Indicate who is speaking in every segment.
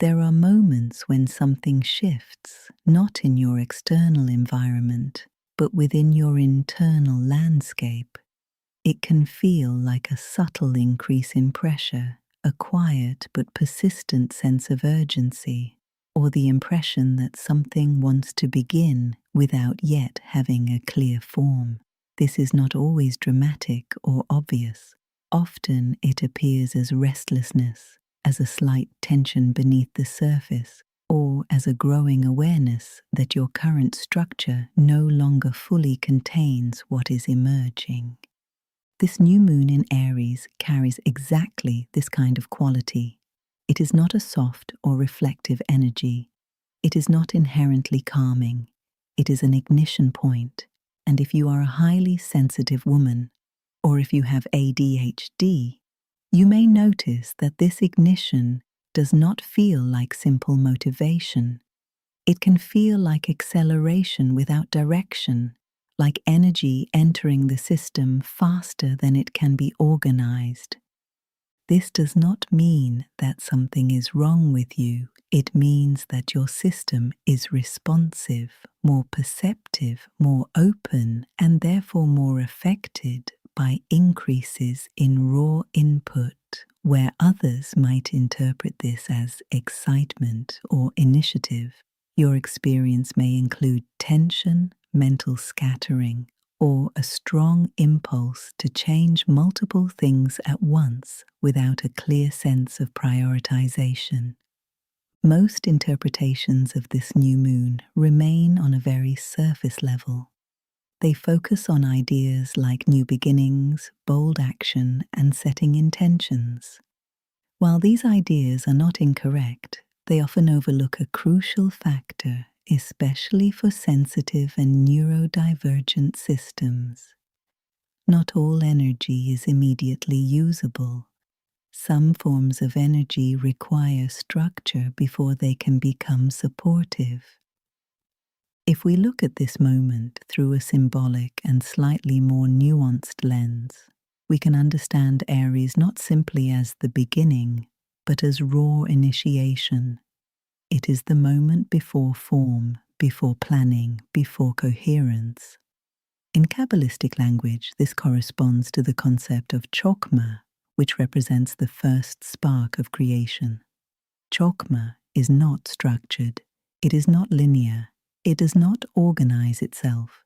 Speaker 1: There are moments when something shifts, not in your external environment, but within your internal landscape. It can feel like a subtle increase in pressure, a quiet but persistent sense of urgency, or the impression that something wants to begin without yet having a clear form. This is not always dramatic or obvious. Often it appears as restlessness, as a slight tension beneath the surface, or as a growing awareness that your current structure no longer fully contains what is emerging. This new moon in Aries carries exactly this kind of quality. It is not a soft or reflective energy. It is not inherently calming. It is an ignition point, and if you are a highly sensitive woman, or if you have ADHD, you may notice that this ignition does not feel like simple motivation. It can feel like acceleration without direction, like energy entering the system faster than it can be organized. This does not mean that something is wrong with you. It means that your system is responsive, more perceptive, more open, and therefore more affected by increases in raw input, where others might interpret this as excitement or initiative. Your experience may include tension, mental scattering, or a strong impulse to change multiple things at once without a clear sense of prioritization. Most interpretations of this new moon remain on a very surface level. They focus on ideas like new beginnings, bold action, and setting intentions. While these ideas are not incorrect, they often overlook a crucial factor, especially for sensitive and neurodivergent systems. Not all energy is immediately usable. Some forms of energy require structure before they can become supportive. If we look at this moment through a symbolic and slightly more nuanced lens, we can understand Aries not simply as the beginning, but as raw initiation. It is the moment before form, before planning, before coherence. In Kabbalistic language, this corresponds to the concept of Chokmah, which represents the first spark of creation. Chokmah is not structured, it is not linear, it does not organize itself.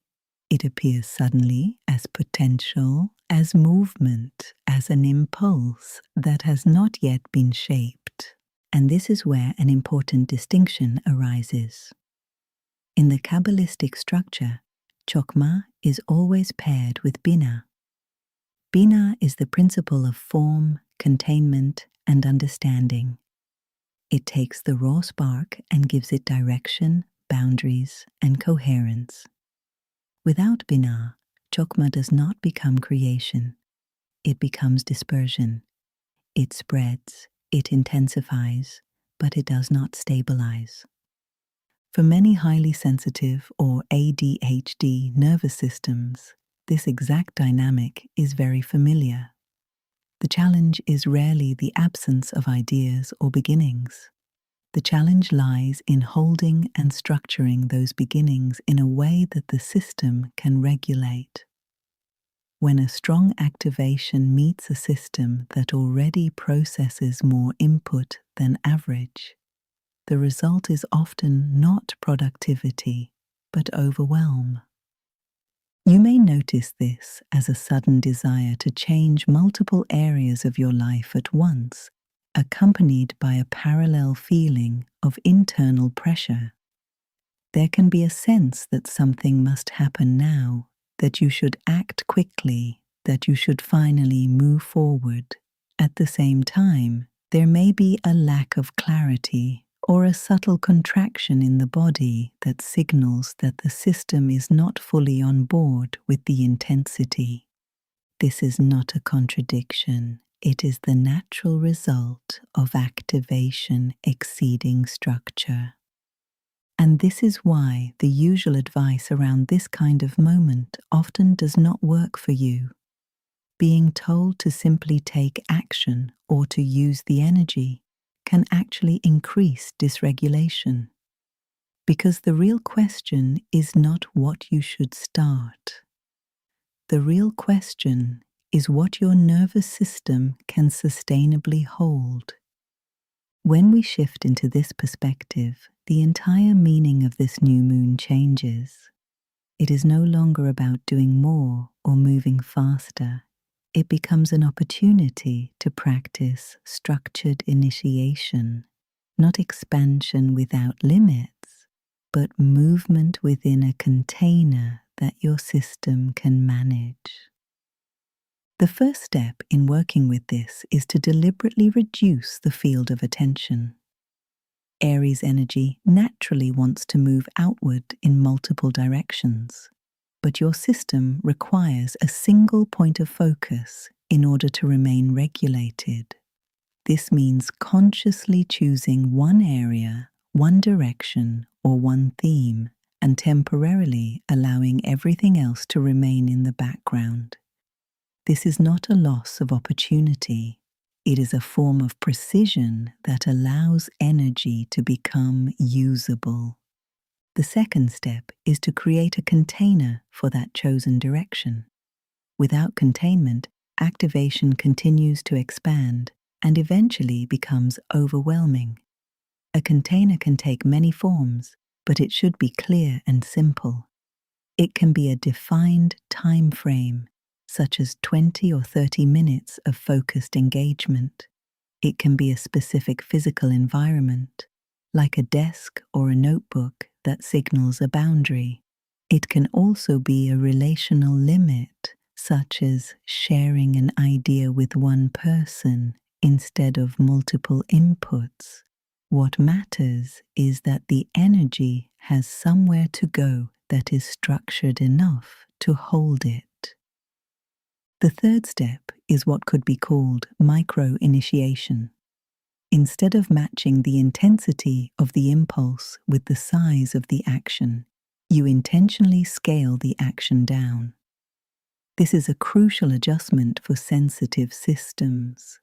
Speaker 1: It appears suddenly as potential, as movement, as an impulse that has not yet been shaped. And this is where an important distinction arises. In the Kabbalistic structure, Chokmah is always paired with Binah. Binah is the principle of form, containment, and understanding. It takes the raw spark and gives it direction, boundaries, and coherence. Without Binah, Chokmah does not become creation. It becomes dispersion. It spreads, it intensifies, but it does not stabilize. For many highly sensitive or ADHD nervous systems, this exact dynamic is very familiar. The challenge is rarely the absence of ideas or beginnings. The challenge lies in holding and structuring those beginnings in a way that the system can regulate. When a strong activation meets a system that already processes more input than average, the result is often not productivity, but overwhelm. You may notice this as a sudden desire to change multiple areas of your life at once, accompanied by a parallel feeling of internal pressure. There can be a sense that something must happen now, that you should act quickly, that you should finally move forward. At the same time, there may be a lack of clarity or a subtle contraction in the body that signals that the system is not fully on board with the intensity. This is not a contradiction. It is the natural result of activation exceeding structure. And this is why the usual advice around this kind of moment often does not work for you. Being told to simply take action or to use the energy can actually increase dysregulation. Because the real question is not what you should start. The real question is what your nervous system can sustainably hold. When we shift into this perspective, the entire meaning of this new moon changes. It is no longer about doing more or moving faster. It becomes an opportunity to practice structured initiation, not expansion without limits, but movement within a container that your system can manage. The first step in working with this is to deliberately reduce the field of attention. Aries energy naturally wants to move outward in multiple directions, but your system requires a single point of focus in order to remain regulated. This means consciously choosing one area, one direction, or one theme, and temporarily allowing everything else to remain in the background. This is not a loss of opportunity. It is a form of precision that allows energy to become usable. The second step is to create a container for that chosen direction. Without containment, activation continues to expand and eventually becomes overwhelming. A container can take many forms, but it should be clear and simple. It can be a defined time frame, such as 20 or 30 minutes of focused engagement. It can be a specific physical environment, like a desk or a notebook that signals a boundary. It can also be a relational limit, such as sharing an idea with one person instead of multiple inputs. What matters is that the energy has somewhere to go that is structured enough to hold it. The third step is what could be called micro-initiation. Instead of matching the intensity of the impulse with the size of the action, you intentionally scale the action down. This is a crucial adjustment for sensitive systems.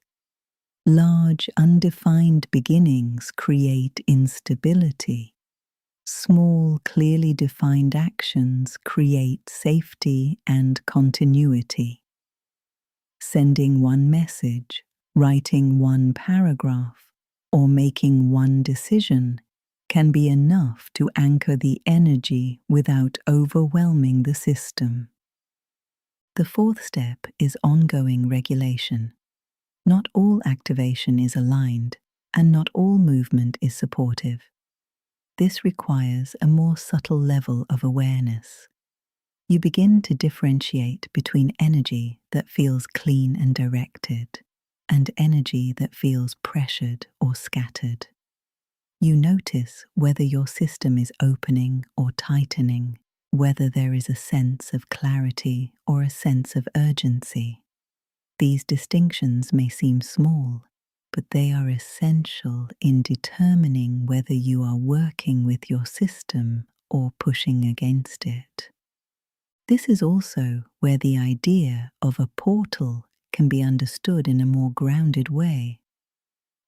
Speaker 1: Large, undefined beginnings create instability. Small, clearly defined actions create safety and continuity. Sending one message, writing one paragraph, or making one decision can be enough to anchor the energy without overwhelming the system. The fourth step is ongoing regulation. Not all activation is aligned, and not all movement is supportive. This requires a more subtle level of awareness. You begin to differentiate between energy that feels clean and directed, and energy that feels pressured or scattered. You notice whether your system is opening or tightening, whether there is a sense of clarity or a sense of urgency. These distinctions may seem small, but they are essential in determining whether you are working with your system or pushing against it. This is also where the idea of a portal can be understood in a more grounded way.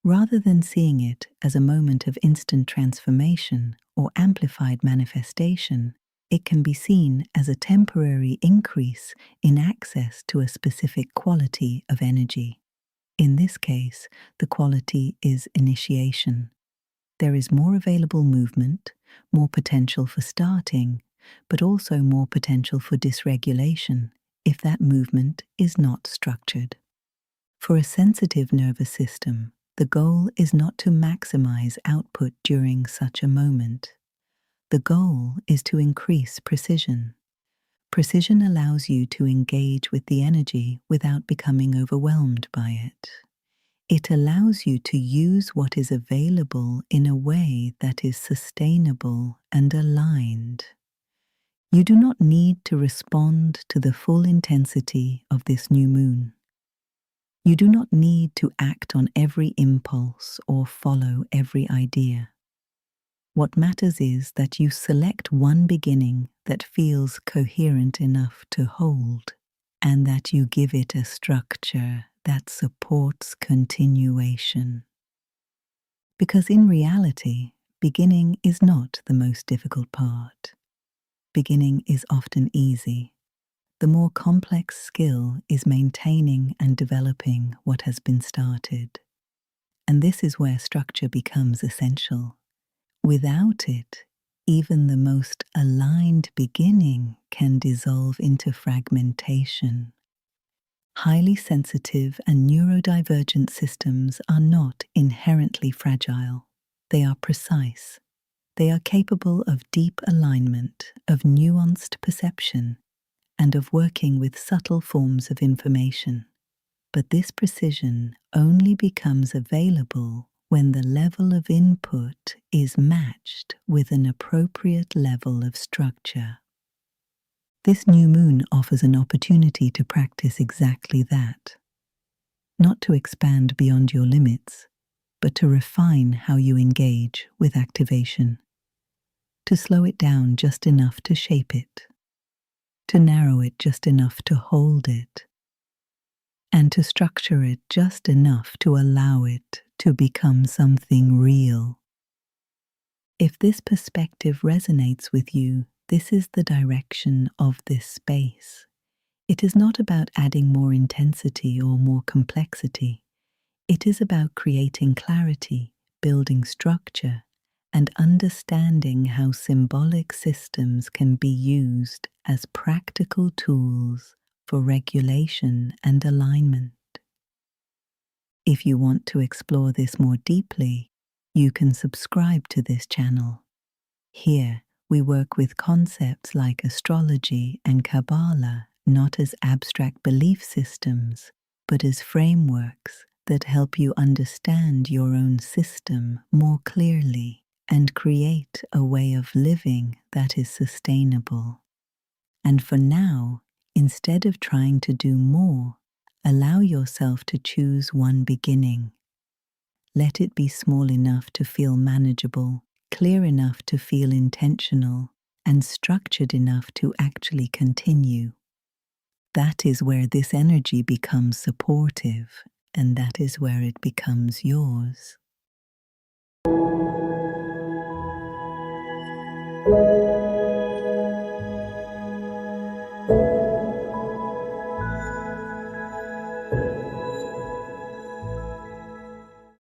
Speaker 1: Rather than seeing it as a moment of instant transformation or amplified manifestation, it can be seen as a temporary increase in access to a specific quality of energy. In this case, the quality is initiation. There is more available movement, more potential for starting, but also more potential for dysregulation if that movement is not structured. For a sensitive nervous system, the goal is not to maximize output during such a moment. The goal is to increase precision. Precision allows you to engage with the energy without becoming overwhelmed by it. It allows you to use what is available in a way that is sustainable and aligned. You do not need to respond to the full intensity of this new moon. You do not need to act on every impulse or follow every idea. What matters is that you select one beginning that feels coherent enough to hold, and that you give it a structure that supports continuation. Because in reality, beginning is not the most difficult part. Beginning is often easy. The more complex skill is maintaining and developing what has been started. And this is where structure becomes essential. Without it, even the most aligned beginning can dissolve into fragmentation. Highly sensitive and neurodivergent systems are not inherently fragile. They are precise. They are capable of deep alignment, of nuanced perception, and of working with subtle forms of information. But this precision only becomes available when the level of input is matched with an appropriate level of structure. This new moon offers an opportunity to practice exactly that. Not to expand beyond your limits, but to refine how you engage with activation. To slow it down just enough to shape it. To narrow it just enough to hold it. And to structure it just enough to allow it to become something real. If this perspective resonates with you, this is the direction of this space. It is not about adding more intensity or more complexity. It is about creating clarity, building structure, and understanding how symbolic systems can be used as practical tools for regulation and alignment. If you want to explore this more deeply, you can subscribe to this channel. Here, we work with concepts like astrology and Kabbalah not as abstract belief systems, but as frameworks that help you understand your own system more clearly and create a way of living that is sustainable. And for now, instead of trying to do more, allow yourself to choose one beginning. Let it be small enough to feel manageable, clear enough to feel intentional, and structured enough to actually continue. That is where this energy becomes supportive, and that is where it becomes yours.